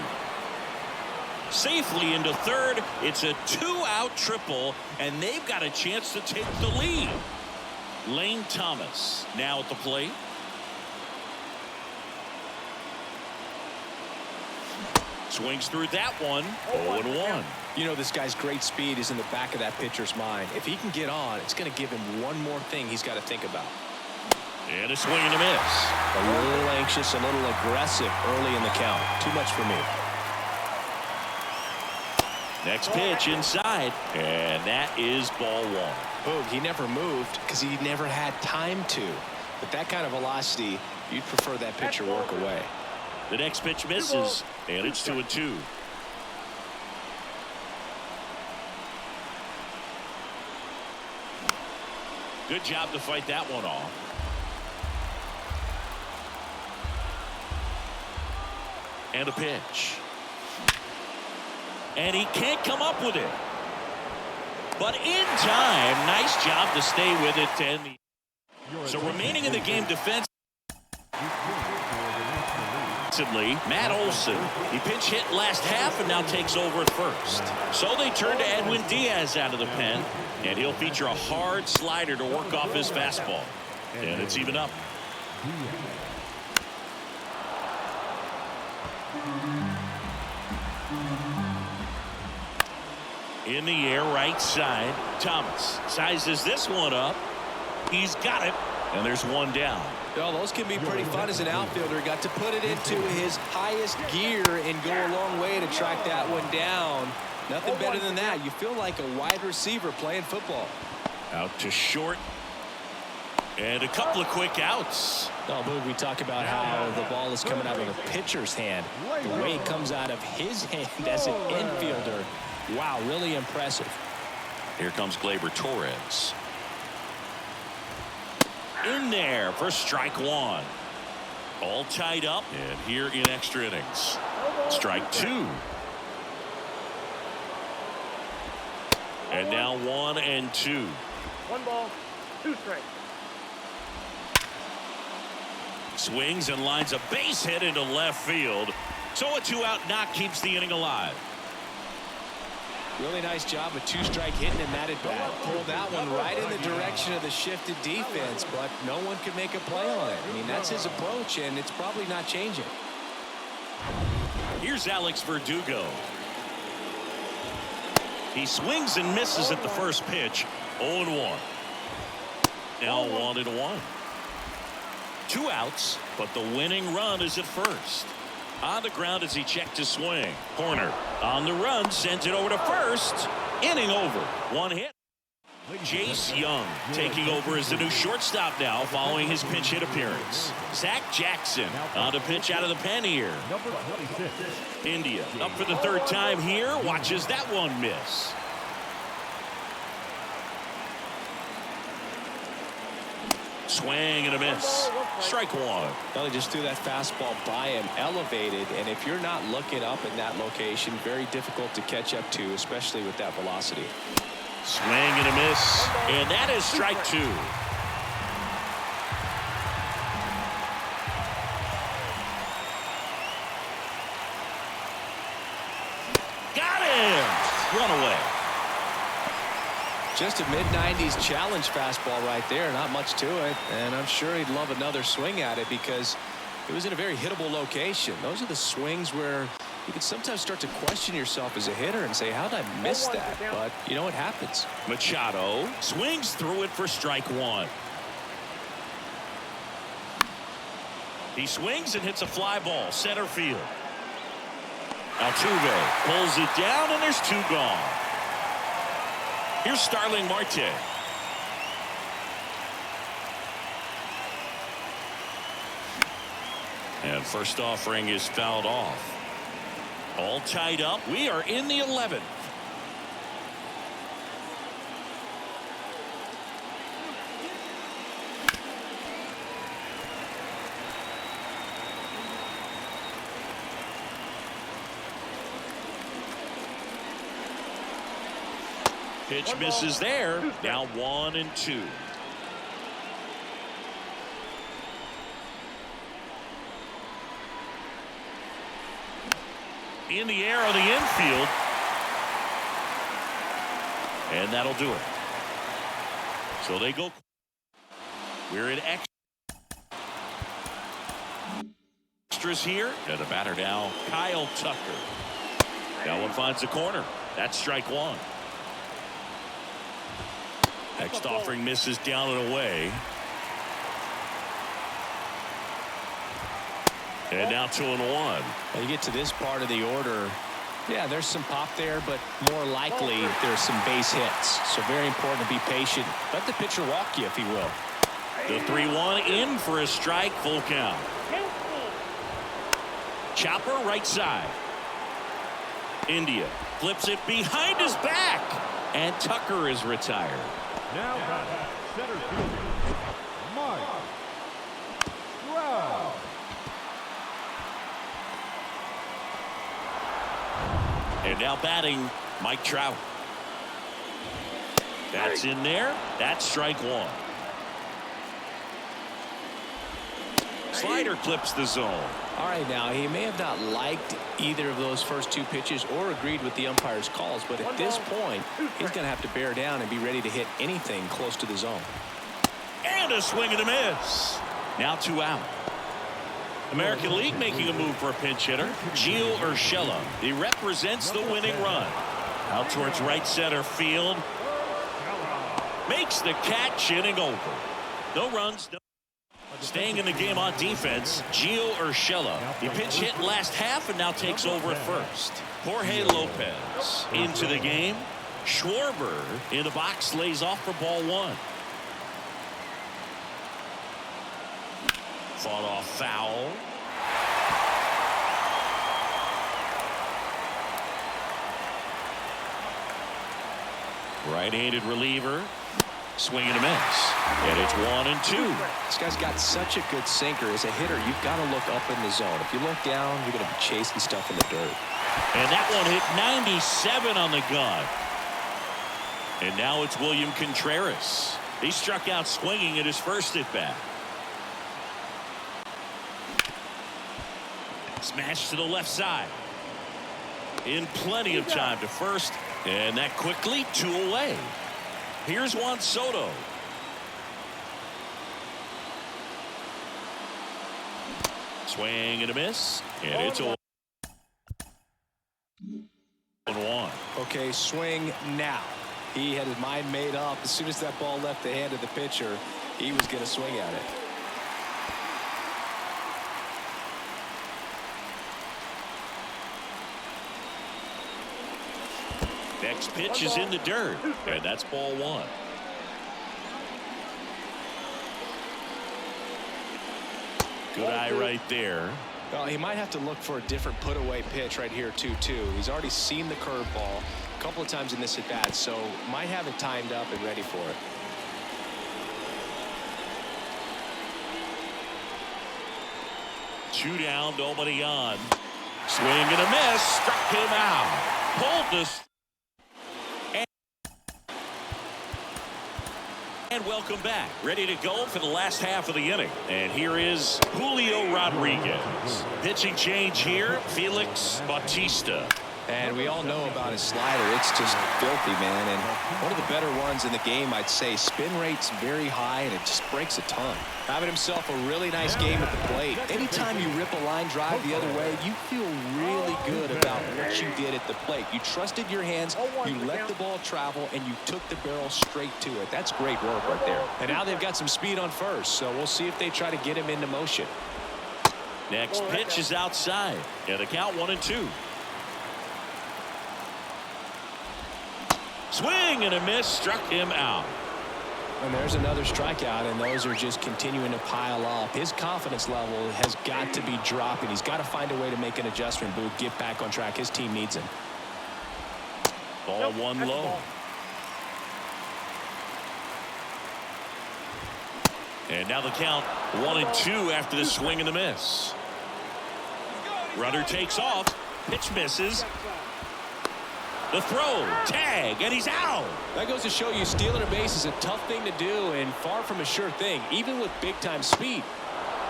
A: Safely into third. It's a 2-out triple, and they've got a chance to take the lead. Lane Thomas now at the plate. Swings through that one. 0-1.
B: You know, this guy's great speed is in the back of that pitcher's mind. If he can get on, it's going to give him one more thing he's got to think about.
A: And a swing and a miss.
B: A little anxious, a little aggressive early in the count. Too much for me.
A: Next pitch inside, and that is ball one.
B: Boog, he never moved because he never had time to. But that kind of velocity, you'd prefer that pitcher work away.
A: The next pitch misses, and it's 2-2. Good job to fight that one off. And a pitch. And he can't come up with it. But in time, nice job to stay with it. And so remaining in the game defense. defensively, Matt Olson. He pinch hit last half and now takes over at first. So they turn to Edwin Diaz out of the pen, and he'll feature a hard slider to work off his fastball. And it's even up. In the air, right side. Thomas sizes this one up. He's got it, and there's one down.
B: Well, those can be pretty fun as an outfielder. Got to put it into his highest gear and go a long way to track that one down. Nothing better than that. You feel like a wide receiver playing football.
A: Out to short. And a couple of quick outs.
B: Oh, Boog, we talk about how the ball is coming out of the pitcher's hand. The way it comes out of his hand as an infielder. Wow, really impressive.
A: Here comes Gleyber Torres. In there for strike one. All tied up, and here in extra innings. Strike two. And now 1-2.
D: 1 ball, 2 strikes.
A: Swings and lines a base hit into left field. So a 2-out knock keeps the inning alive.
B: Really nice job with 2-strike hitting in that at bat. Pulled that one right in the direction of the shifted defense, but no one could make a play on it. I mean, that's his approach, and it's probably not changing.
A: Here's Alex Verdugo. He swings and misses at the first pitch. 0-1. Now 1-1. 2 outs, but the winning run is at first. On the ground as he checked his swing. Hoerner on the run, sends it over to first. Inning over. 1 hit. Jace Young taking over as the new shortstop now following his pinch hit appearance. Zach Jackson on the pitch out of the pen here.
C: Number 26.
A: India up for the 3rd time here. Watches that one miss. Swing and a miss. Strike one.
B: Well, he just threw that fastball by him, elevated, and if you're not looking up in that location, very difficult to catch up to, especially with that velocity.
A: Swing and a miss, and that is strike 2. Got him! Run away.
B: Just a mid-90s challenge fastball right there. Not much to it, and I'm sure he'd love another swing at it because it was in a very hittable location. Those are the swings where you can sometimes start to question yourself as a hitter and say, how did I miss that? But, you know, it happens.
A: Machado swings through it for strike 1. He swings and hits a fly ball, center field. Altuve pulls it down, and there's 2 gone. Here's Starling Marte. And first offering is fouled off. All tied up. We are in the 11th. Pitch misses there. Now 1-2. In the air on the infield. And that'll do it. So they go. We're in extras here. And the batter now, Kyle Tucker. That one finds the corner. That's strike 1. Next offering misses down and away. And now 2-1.
B: Well, you get to this part of the order. Yeah, there's some pop there, but more likely there's some base hits. So very important to be patient. Let the pitcher walk you, if he will.
A: The 3-1 in for a strike, full count. Chopper right side. India flips it behind his back. And Tucker is retired.
C: Now batting center fielder, Mike Trout.
A: And now batting, Mike Trout. That's in there. That's strike 1. Slider clips the zone.
B: All right, now he may have not liked either of those first two pitches or agreed with the umpire's calls, but at this point, he's going to have to bear down and be ready to hit anything close to the zone.
A: And a swing and a miss. Now 2 out. American League making a move for a pinch hitter, Gio Urshela. He represents the winning run. Out towards right center field. Makes the catch, inning over. No runs, no. Staying in the game on defense, Gio Urshela. He pinch hit last half and now takes over at first. Jorge Lopez into the game. Schwarber in the box, lays off for ball 1. Fought off foul. Right-handed reliever. Swing and a miss. And it's 1-2.
B: This guy's got such a good sinker. As a hitter, you've got to look up in the zone. If you look down, you're going to be chasing stuff in the dirt.
A: And that one hit 97 on the gun. And now it's William Contreras. He struck out swinging at his first at bat. Smash to the left side. In plenty of time to first. And that quickly 2 away. Here's Juan Soto. Swing and a miss. And it's a 1-1.
B: Okay, swing now. He had his mind made up. As soon as that ball left the hand of the pitcher, he was going to swing at it.
A: Next pitch is in the dirt, and that's ball 1. Good eye right there.
B: Well, he might have to look for a different put-away pitch right here, 2-2. He's already seen the curveball a couple of times in this at-bat, so might have it timed up and ready for it.
A: Two down, nobody on. Swing and a miss. Struck him out. Pulled this. And welcome back. Ready to go for the last half of the inning. And here is Julio Rodriguez. Pitching change here, Felix Bautista.
B: And we all know about his slider. It's just filthy, man. And one of the better ones in the game, I'd say. Spin rate's very high, and it just breaks a ton. Having himself a really nice game at the plate. Anytime you rip a line drive the other way, you feel really good about what you did at the plate. You trusted your hands, you let the ball travel, and you took the barrel straight to it. That's great work right there. And now they've got some speed on first, so we'll see if they try to get him into motion.
A: Next pitch is outside. And the count 1-2. Swing and a miss. Struck him out.
B: And there's another strikeout, and those are just continuing to pile up. His confidence level has got to be dropping. He's got to find a way to make an adjustment, Boo. Get back on track. His team needs him.
A: Ball 1 low. And now the count 1-2 after the swing and the miss. Runner takes off. Pitch misses. The throw, tag, and he's out.
B: That goes to show you stealing a base is a tough thing to do and far from a sure thing, even with big-time speed.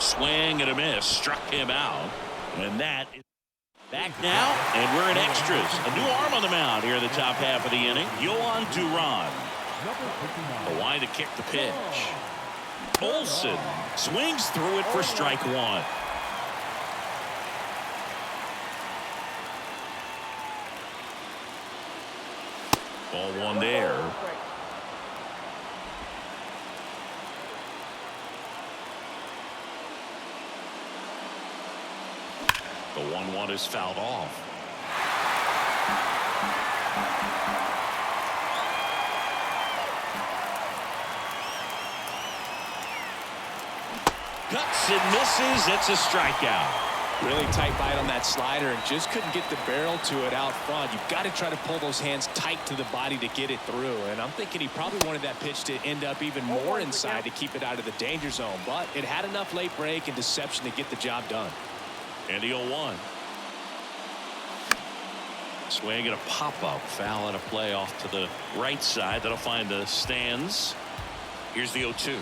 A: Swing and a miss, struck him out. And that is back now, and we're in extras. A new arm on the mound here in the top half of the inning. Yohan Duran. A line to kick the pitch. Olsen swings through it for strike 1. Ball 1 there. The 1-1 is fouled off. Cuts and misses. It's a strikeout.
B: Really tight bite on that slider and just couldn't get the barrel to it out front. You've got to try to pull those hands tight to the body to get it through. And I'm thinking he probably wanted that pitch to end up even more inside to keep it out of the danger zone. But it had enough late break and deception to get the job done.
A: And the 0-1. Swing and a pop-up. Foul and a play off to the right side. That'll find the stands. Here's the 0-2.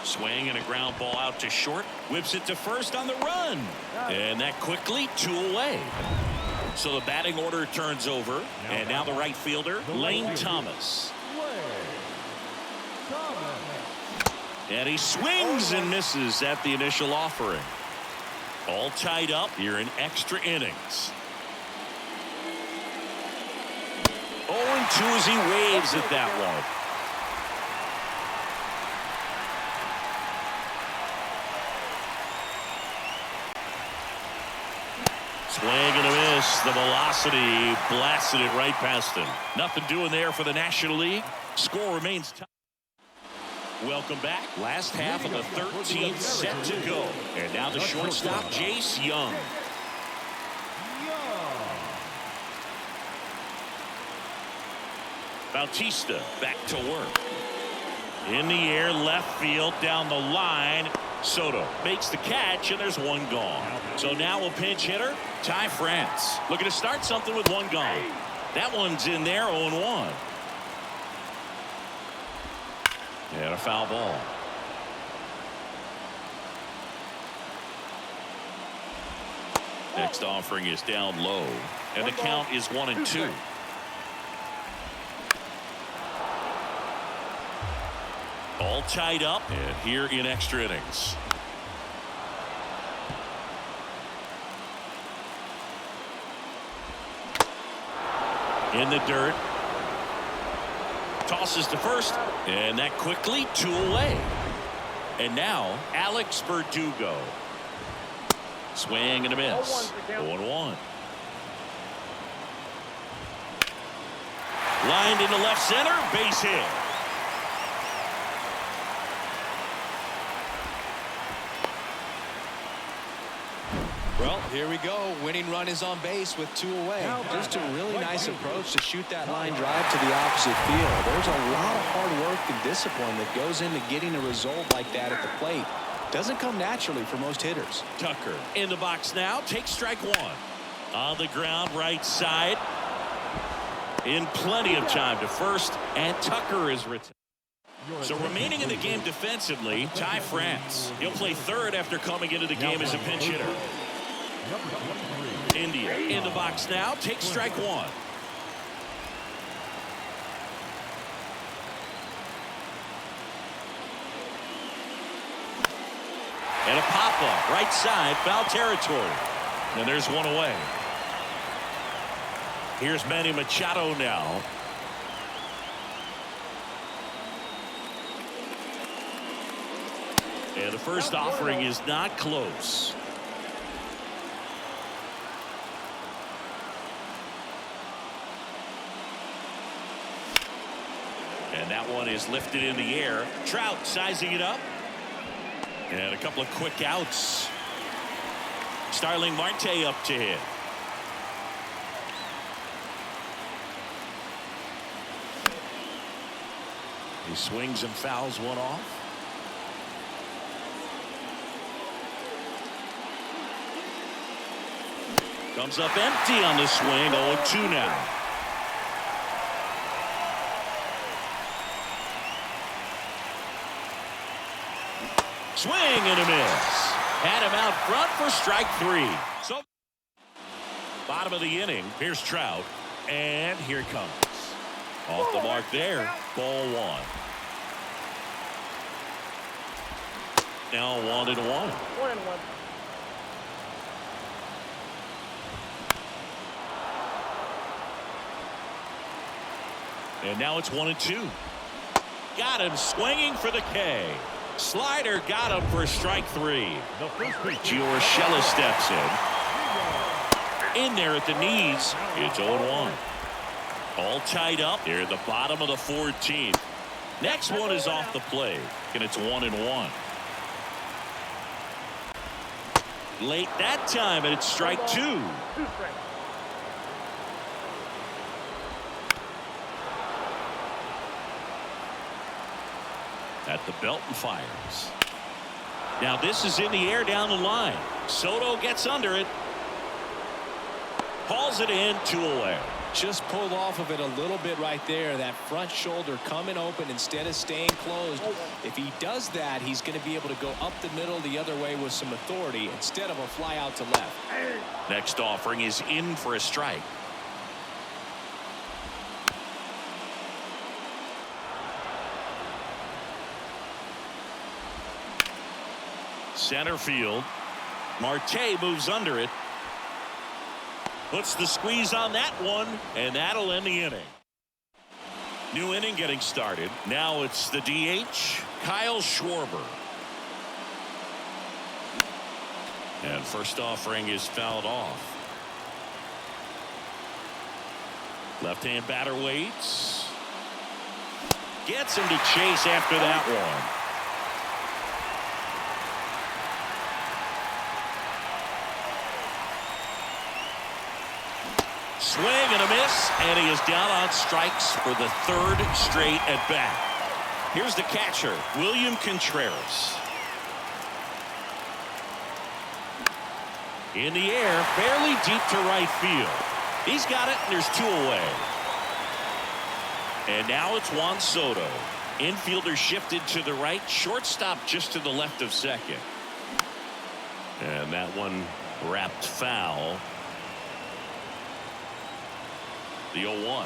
A: Swing and a ground ball out to short. Whips it to first on the run. And that quickly 2 away. So the batting order turns over. And now the right fielder, Lane Thomas. And he swings and misses at the initial offering. All tied up here in extra innings. 0-2 as he waves at that one. Swing and a miss. The velocity blasted it right past him. Nothing doing there for the National League. Score remains tight. Welcome back. Last half of the 13th set to go. And now the shortstop, Jace Young. Bautista back to work. In the air, left field, down the line. Soto makes the catch, and there's one gone. So now a pinch hitter, Ty France. Looking to start something with one gone. That one's in there, 0-1. And a foul ball. Next offering is down low. And the count is 1-2. All tied up and here in extra innings. In the dirt. Tosses to first, and that quickly 2 away. And now Alex Verdugo. Swing and a miss. 0-1. Lined into left center, base hit.
B: Well, here we go. Winning run is on base with 2 away. Just a really nice approach to shoot that line drive to the opposite field. There's a lot of hard work and discipline that goes into getting a result like that at the plate. Doesn't come naturally for most hitters.
A: Tucker in the box now. Takes strike one. On the ground, right side. In plenty of time to first, and Tucker is retired. So remaining in the game defensively, Ty France. He'll play third after coming into the game as a pinch hitter. India in the box now. Takes strike one. And a pop-up right side, foul territory. And there's one away. Here's Manny Machado now. And the first offering is not close. And that one is lifted in the air. Trout sizing it up. And a couple of quick outs. Starling Marte up to hit. He swings and fouls one off. Comes up empty on the swing. 0-2 now. Swing and a miss. Had him out front for strike three. So bottom of the inning. Here's Trout. And here it comes. Off the mark there. Ball one. Now 1-1.
D: 1-1.
A: And now it's 1-2. Got him swinging for the K. Slider got him for strike three. Giorgella steps in. In there at the knees. It's 0-1. All tied up here at the bottom of the 14th. Next one is off the plate. And it's 1-1. Late that time, and it's strike two.
D: 2 strikes.
A: At the belt and fires. Now this is in the air down the line. Soto gets under it. Hauls it in, 2 away.
B: Just pulled off of it a little bit right there. That front shoulder coming open instead of staying closed. If he does that, he's going to be able to go up the middle the other way with some authority instead of a fly out to left.
A: Next offering is in for a strike. Center field. Marte moves under it. Puts the squeeze on that one, and that'll end the inning. New inning getting started. Now it's the DH, Kyle Schwarber. And first offering is fouled off. Left-hand batter waits. Gets him to chase after that one. Swing and a miss, and he is down on strikes for the third straight at bat. Here's the catcher, William Contreras. In the air, fairly deep to right field. He's got it, and there's two away. And now it's Juan Soto. Infielder shifted to the right, shortstop just to the left of second. And that one wrapped foul. The 0-1.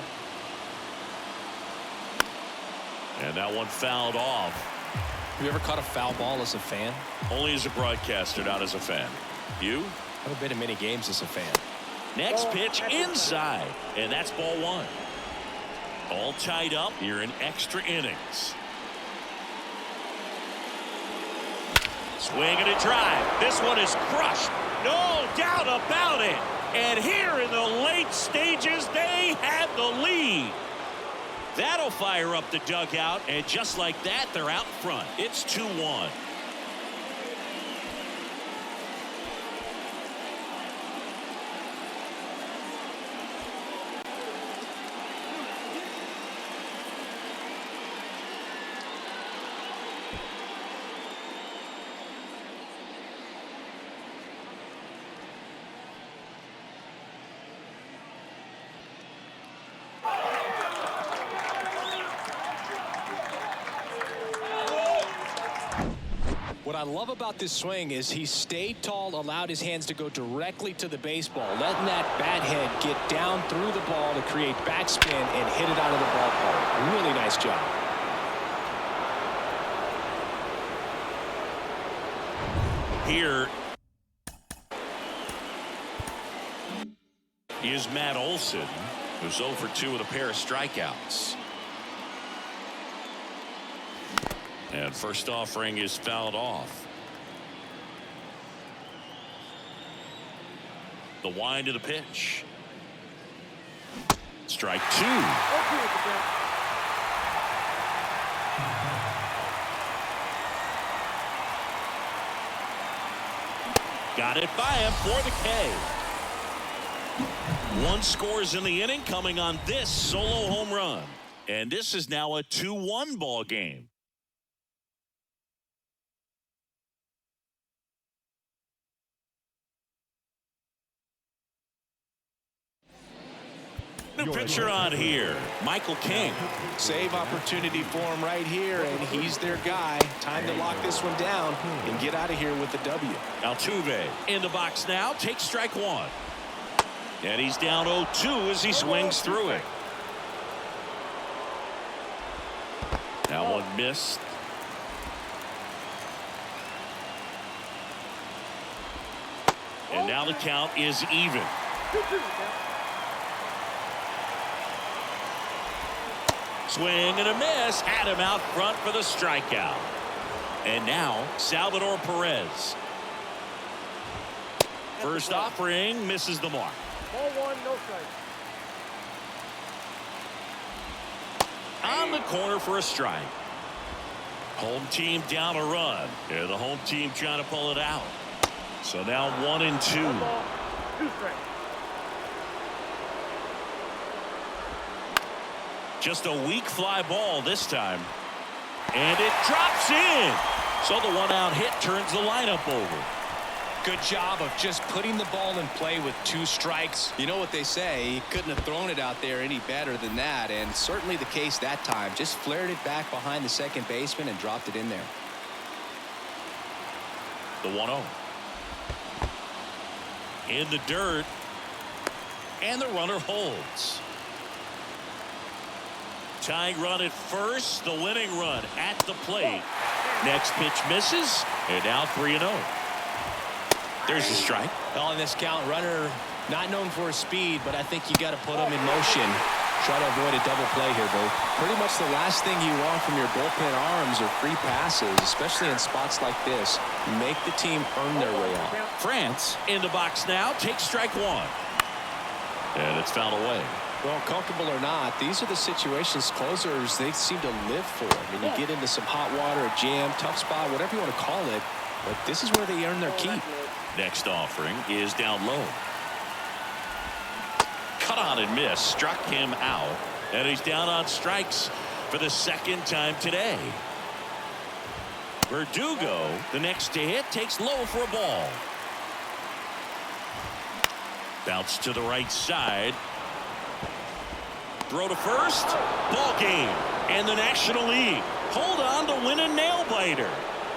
A: And that one fouled off.
B: Have you ever caught a foul ball as a fan?
A: Only as a broadcaster, not as a fan. You?
B: I haven't been in many games as a fan.
A: Next pitch inside. And that's ball one. All tied up here in extra innings. Swing and a drive. This one is crushed. No doubt about it. And here in the late stages, they have the lead. That'll fire up the dugout, and just like that, they're out front. It's 2-1.
B: What I love about this swing is he stayed tall, allowed his hands to go directly to the baseball, letting that bat head get down through the ball to create backspin and hit it out of the ballpark. Really nice job.
A: Here is Matt Olson, who's 0 for 2 with a pair of strikeouts. And first offering is fouled off. The wind of the pitch. Strike 2. Got it by him for the K. One scores in the inning coming on this solo home run. And this is now a 2-1 ball game. New pitcher on here, Michael King.
B: Save opportunity for him right here, and he's their guy. Time to lock this one down and get out of here with the W.
A: Altuve in the box now, takes strike one. And he's down 0-2 as he swings through it. That one missed. And now the count is even. Swing and a miss. Had him out front for the strikeout. And now Salvador Perez. First offering misses the mark.
D: Ball one, no strike.
A: On the corner for a strike. Home team down a run. And the home team trying to pull it out. So now 1-2.
D: 1 ball, 2 strikes.
A: Just a weak fly ball this time. And it drops in. So the 1-out hit turns the lineup over.
B: Good job of just putting the ball in play with 2 strikes. You know what they say, he couldn't have thrown it out there any better than that, and certainly the case that time. Just flared it back behind the second baseman and dropped it in there.
A: The 1-0. In the dirt. And the runner holds. Tying run at first. The winning run at the plate. Next pitch misses. And now 3-0. There's a strike.
B: On this count, runner not known for his speed, but I think you got to put him in motion. Try to avoid a double play here, Bo. Pretty much the last thing you want from your bullpen arms are free passes, especially in spots like this. Make the team earn their way out.
A: France in the box now. Takes strike 1. And it's fouled away.
B: Well, comfortable or not, these are the situations closers they seem to live for. I mean, you get into some hot water, a jam, tough spot, whatever you want to call it, but this is where they earn their keep.
A: Next offering is down low. Cut on and miss. Struck him out. And he's down on strikes for the second time today. Verdugo, the next to hit, takes low for a ball. Bounce to the right side. Throw to first. Ball game. And the National League hold on to win a nail-biter.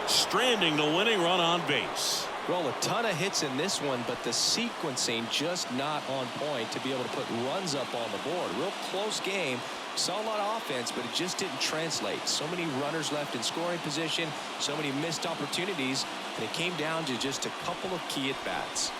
A: Stranding the winning run on base.
B: Well, a ton of hits in this one, but the sequencing just not on point to be able to put runs up on the board. Real close game. Saw a lot of offense, but it just didn't translate. So many runners left in scoring position, so many missed opportunities, and it came down to just a couple of key at-bats.